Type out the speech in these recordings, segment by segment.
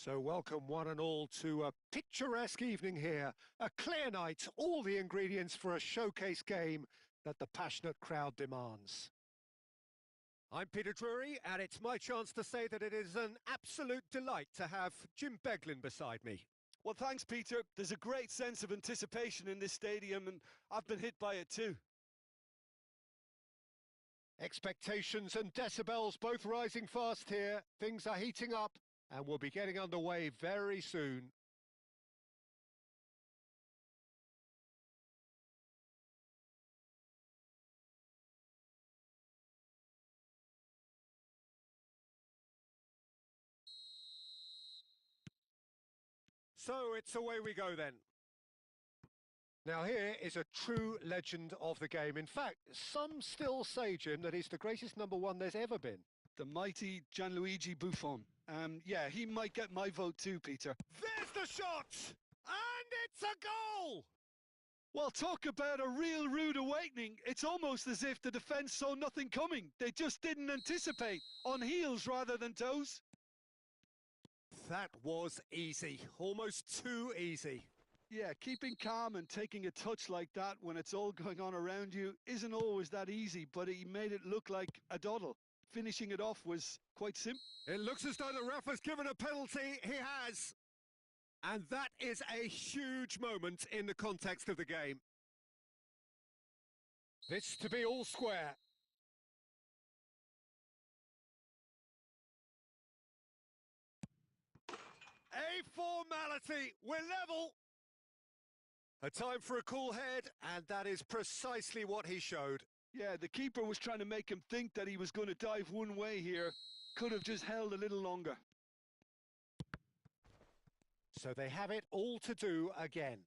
So welcome one and all to a picturesque evening here. A clear night, all the ingredients for a showcase game that the passionate crowd demands. I'm Peter Drury, and it's my chance to say that it is an absolute delight to have Jim Beglin beside me. Well, thanks, Peter. There's a great sense of anticipation in this stadium, and I've been hit by it too. Expectations and decibels both rising fast here. Things are heating up, and we'll be getting underway very soon. So it's away we go then. Now here is a true legend of the game. In fact, some still say, Jim, that he's the greatest number one there's ever been. The mighty Gianluigi Buffon. Yeah, he might get my vote too, Peter. There's the shot! And it's a goal! Well, talk about a real rude awakening. It's almost as if the defence saw nothing coming. They just didn't anticipate, on heels rather than toes. That was easy, almost too easy. Yeah, keeping calm and taking a touch like that when it's all going on around you isn't always that easy, but he made it look like a doddle. Finishing it off was quite simple. It looks as though the ref has given a penalty. He has. And that is a huge moment in the context of the game. This to be all square. A formality. We're level. A time for a cool head, and that is precisely what he showed. Yeah, the keeper was trying to make him think that he was going to dive one way here. Could have just held a little longer. So they have it all to do again.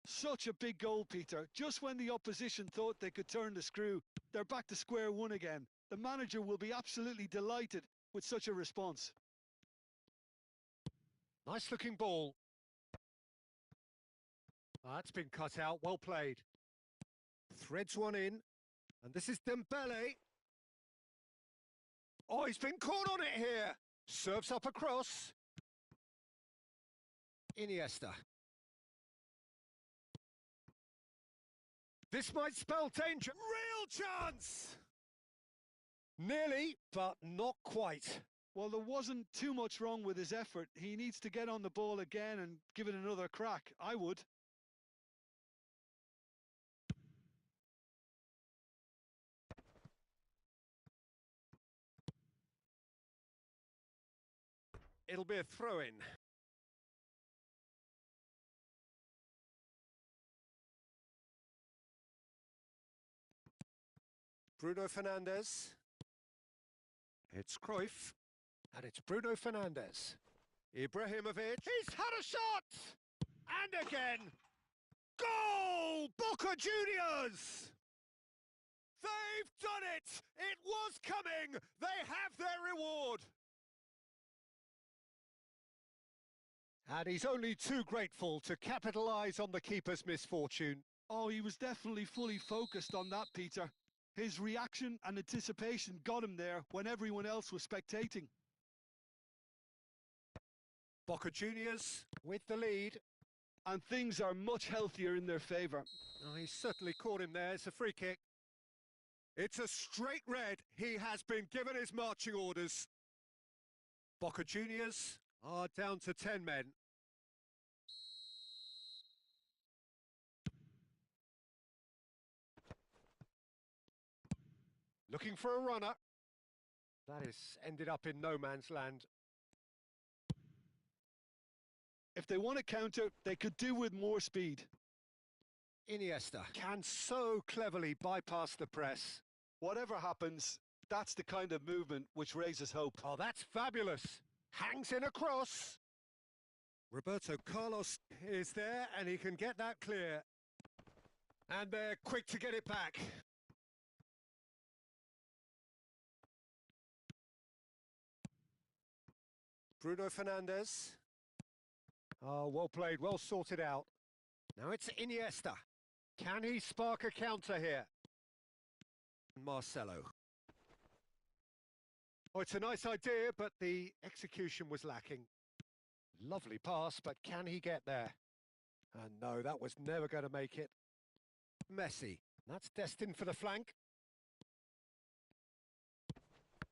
Such a big goal, Peter. Just when the opposition thought they could turn the screw, they're back to square one again. The manager will be absolutely delighted with such a response. Nice looking ball. That's been cut out, well played. Threads one in, and this is Dembele. Oh, he's been caught on it here. Serves up across. Iniesta. This might spell danger. Real chance! Nearly, but not quite. Well, there wasn't too much wrong with his effort. He needs to get on the ball again and give it another crack. I would. It'll be a throw-in. Bruno Fernandes. It's Cruyff. And it's Bruno Fernandes. Ibrahimovic. He's had a shot! And again. Goal! Boca Juniors! They've done it! It was coming! They have their reward! And he's only too grateful to capitalise on the keeper's misfortune. Oh, he was definitely fully focused on that, Peter. His reaction and anticipation got him there when everyone else was spectating. Boca Juniors with the lead. And things are much healthier in their favour. Oh, he certainly caught him there. It's a free kick. It's a straight red. He has been given his marching orders. Boca Juniors are down to 10 men. Looking for a runner. That has ended up in no man's land. If they want to counter, they could do with more speed. Iniesta can so cleverly bypass the press. Whatever happens, that's the kind of movement which raises hope. Oh, that's fabulous. Hangs in across. Roberto Carlos is there, and he can get that clear. And they're quick to get it back. Bruno Fernandes. Oh, well played, well sorted out. Now it's Iniesta. Can he spark a counter here? Marcelo. Oh, it's a nice idea, but the execution was lacking. Lovely pass, but can he get there? And no, that was never going to make it. Messi, that's destined for the flank.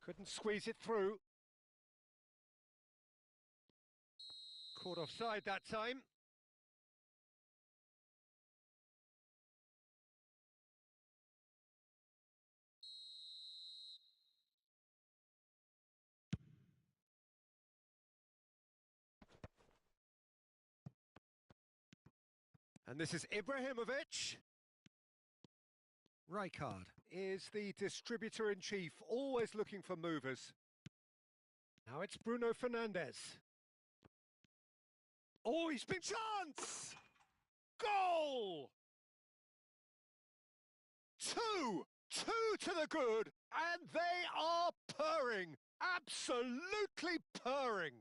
Couldn't squeeze it through. Caught offside that time. And this is Ibrahimovic. Rijkaard is the distributor-in-chief, always looking for movers. Now it's Bruno Fernandes. Oh, he's been chance! Goal! Two to the good, and they are purring, absolutely purring.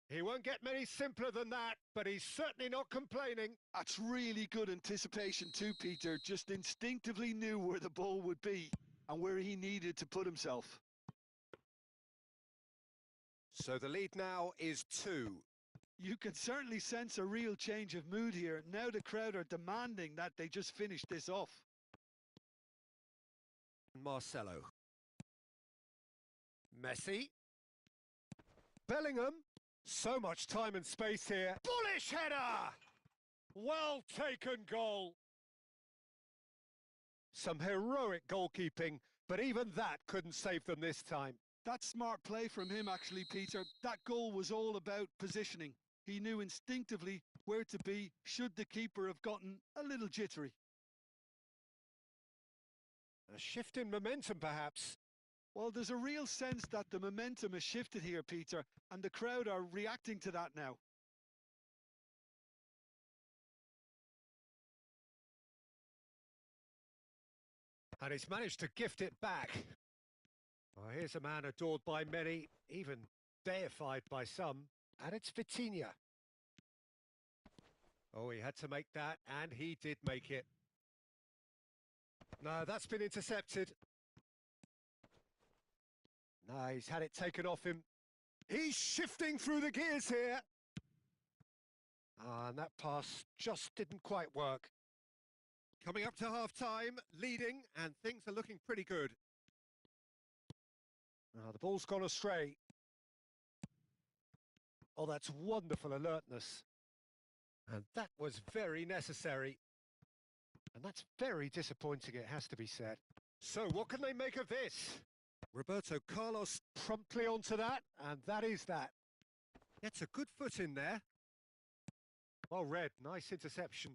He won't get many simpler than that, but he's certainly not complaining. That's really good anticipation too, Peter. Just instinctively knew where the ball would be and where he needed to put himself. So the lead now is 2. You can certainly sense a real change of mood here. Now the crowd are demanding that they just finish this off. Marcelo. Messi. Bellingham. So much time and space here. Bullish header! Well taken goal. Some heroic goalkeeping, but even that couldn't save them this time. That's smart play from him, actually, Peter. That goal was all about positioning. He knew instinctively where to be should the keeper have gotten a little jittery. A shift in momentum, perhaps. Well, there's a real sense that the momentum has shifted here, Peter, and the crowd are reacting to that now. And he's managed to gift it back. Well, here's a man adored by many, even deified by some, and it's Vitinha. Oh, he had to make that, and he did make it. No, that's been intercepted. No, he's had it taken off him. He's shifting through the gears here. And that pass just didn't quite work. Coming up to half-time, leading, and things are looking pretty good. The ball's gone astray. Oh, that's wonderful alertness. And that was very necessary. And that's very disappointing, it has to be said. So, what can they make of this? Roberto Carlos promptly onto that, and that is that. Gets a good foot in there. Well read, nice interception.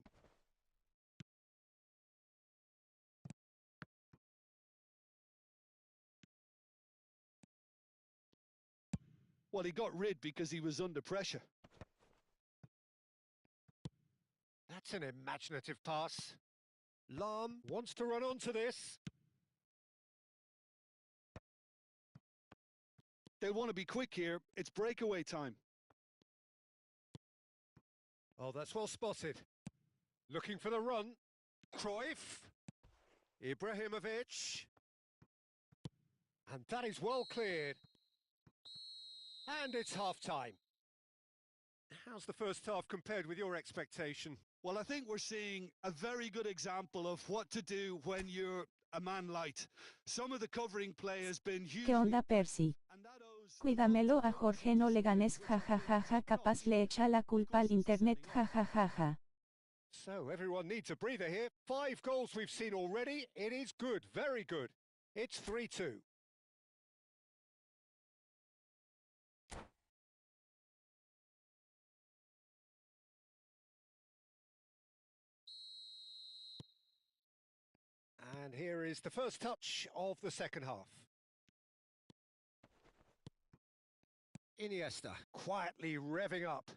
Well, he got rid because he was under pressure. That's an imaginative pass. Lahm wants to run onto this. They'll want to be quick here. It's breakaway time. Oh, that's well spotted. Looking for the run. Cruyff. Ibrahimovic. And that is well cleared. And it's half-time. How's the first half compared with your expectation? Well, I think we're seeing a very good example of what to do when you're a man light. Some of the covering play has been huge. ¿Qué onda, Percy? Cuídamelo a Jorge no Leganés jajajaja capaz le echa la culpa al internet jajajaja. So everyone needs a breather here. 5 goals we've seen already. It is good, very good. It's 3-2. And here is the first touch of the second half. Iniesta quietly revving up.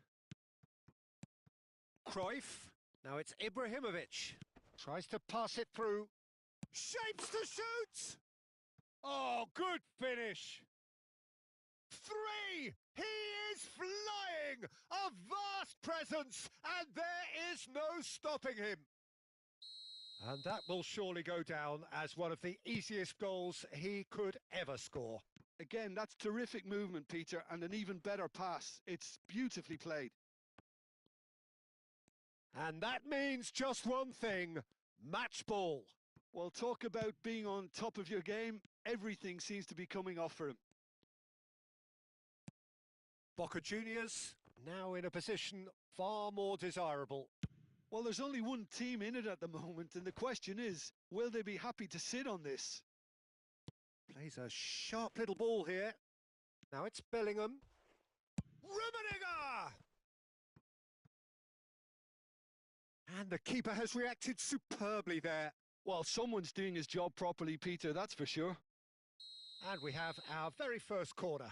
Cruyff. Now it's Ibrahimovic. Tries to pass it through. Shapes to shoot! Oh, good finish. 3! He is flying! A vast presence, and there is no stopping him. And that will surely go down as one of the easiest goals he could ever score. Again, that's terrific movement, Peter, and an even better pass. It's beautifully played. And that means just one thing, match ball. Well, talk about being on top of your game. Everything seems to be coming off for him. Boca Juniors now in a position far more desirable. Well, there's only one team in it at the moment, and the question is, will they be happy to sit on this? Plays a sharp little ball here. Now it's Bellingham. Rummenigge! And the keeper has reacted superbly there. Well, someone's doing his job properly, Peter, that's for sure. And we have our very first corner.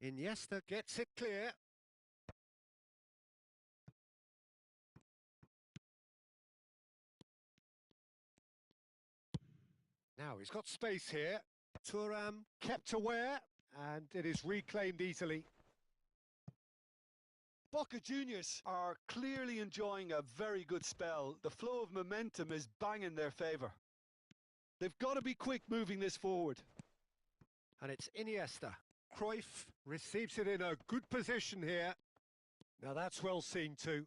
Iniesta gets it clear. Now he's got space here. Thuram kept aware, and it is reclaimed easily. Boca Juniors are clearly enjoying a very good spell. The flow of momentum is bang in their favour. They've got to be quick moving this forward. And it's Iniesta. Cruyff receives it in a good position here. Now that's well seen too.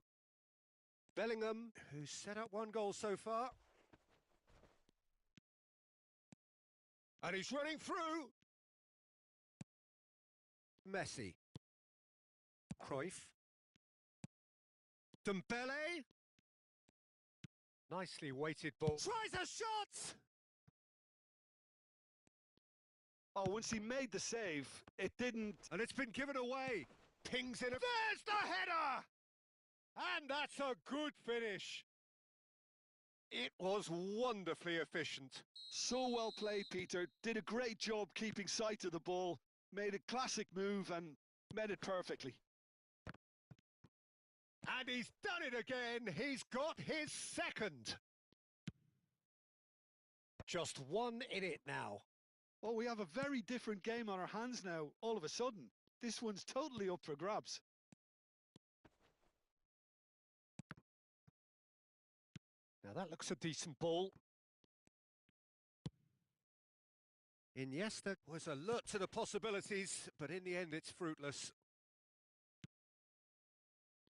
Bellingham, who's set up one goal so far. And he's running through. Messi. Cruyff. Dembele. Nicely weighted ball. Tries a shot! Oh, once he made the save, it didn't... And it's been given away. Pings in. There's the header! And that's a good finish. It was wonderfully efficient. So well played, Peter. Did a great job keeping sight of the ball. Made a classic move and met it perfectly. And he's done it again. He's got his second. Just one in it now. Oh, we have a very different game on our hands now, all of a sudden. This one's totally up for grabs. Now that looks a decent ball. Iniesta was alert to the possibilities, but in the end it's fruitless.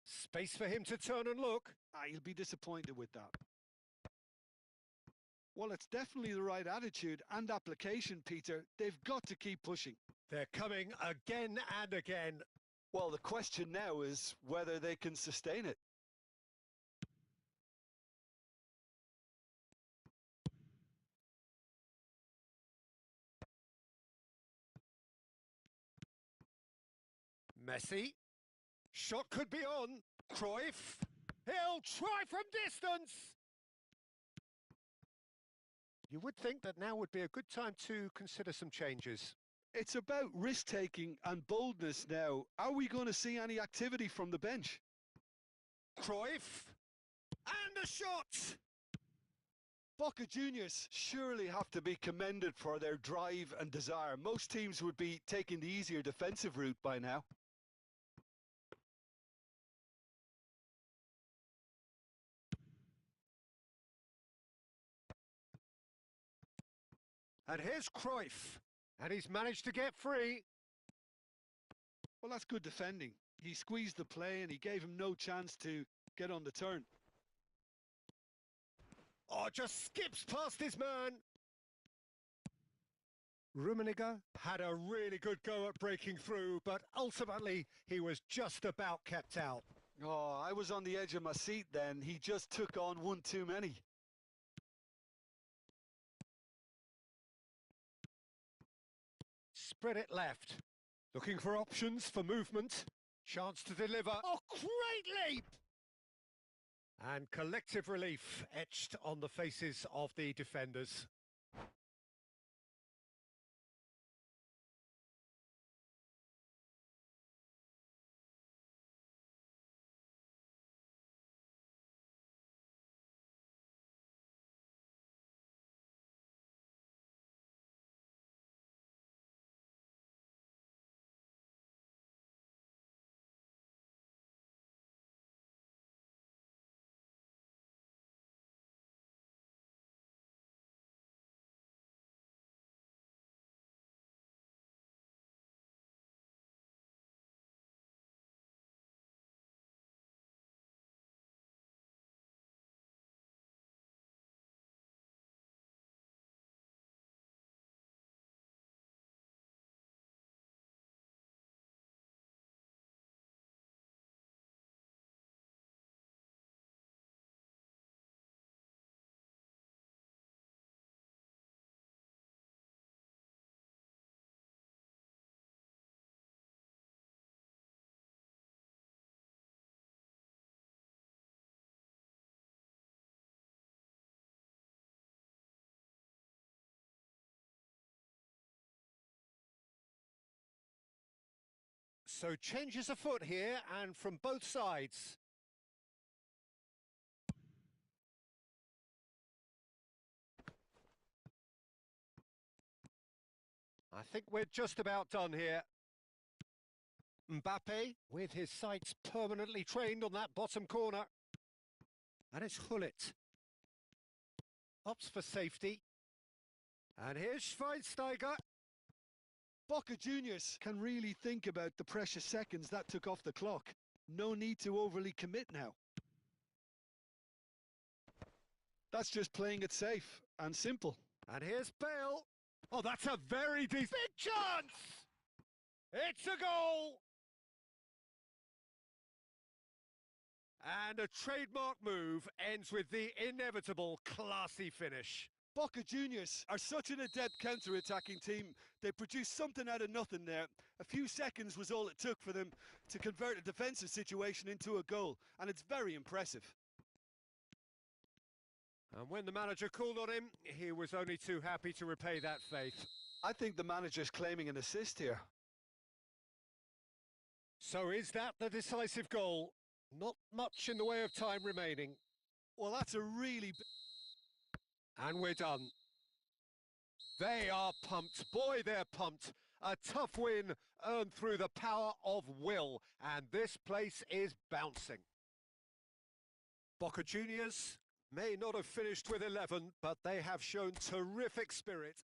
Space for him to turn and look. He'll be disappointed with that. Well, it's definitely the right attitude and application, Peter. They've got to keep pushing. They're coming again and again. Well, the question now is whether they can sustain it. Messi. Shot could be on. Cruyff. He'll try from distance. You would think that now would be a good time to consider some changes. It's about risk-taking and boldness now. Are we going to see any activity from the bench? Cruyff. And a shot! Boca Juniors surely have to be commended for their drive and desire. Most teams would be taking the easier defensive route by now. And here's Cruyff. And he's managed to get free. Well, that's good defending. He squeezed the play and he gave him no chance to get on the turn. Oh, just skips past his man. Rummenigge had a really good go at breaking through, but ultimately he was just about kept out. Oh, I was on the edge of my seat then. He just took on one too many. Spread it left. Looking for options for movement. Chance to deliver. Oh, great leap! And collective relief etched on the faces of the defenders. So changes afoot here and from both sides. I think we're just about done here. Mbappe with his sights permanently trained on that bottom corner. And it's Hullet. Opts for safety. And here's Schweinsteiger. Boca Juniors can really think about the precious seconds that took off the clock. No need to overly commit now. That's just playing it safe and simple. And here's Bale. Oh, that's a very decent big chance! It's a goal! And a trademark move ends with the inevitable classy finish. Boca Juniors are such an adept counter-attacking team. They produced something out of nothing there. A few seconds was all it took for them to convert a defensive situation into a goal, and it's very impressive. And when the manager called on him, he was only too happy to repay that faith. I think the manager's claiming an assist here. So is that the decisive goal? Not much in the way of time remaining. Well, that's a really... And we're done. They are pumped. Boy, they're pumped. A tough win earned through the power of will. And this place is bouncing. Boca Juniors may not have finished with 11, but they have shown terrific spirit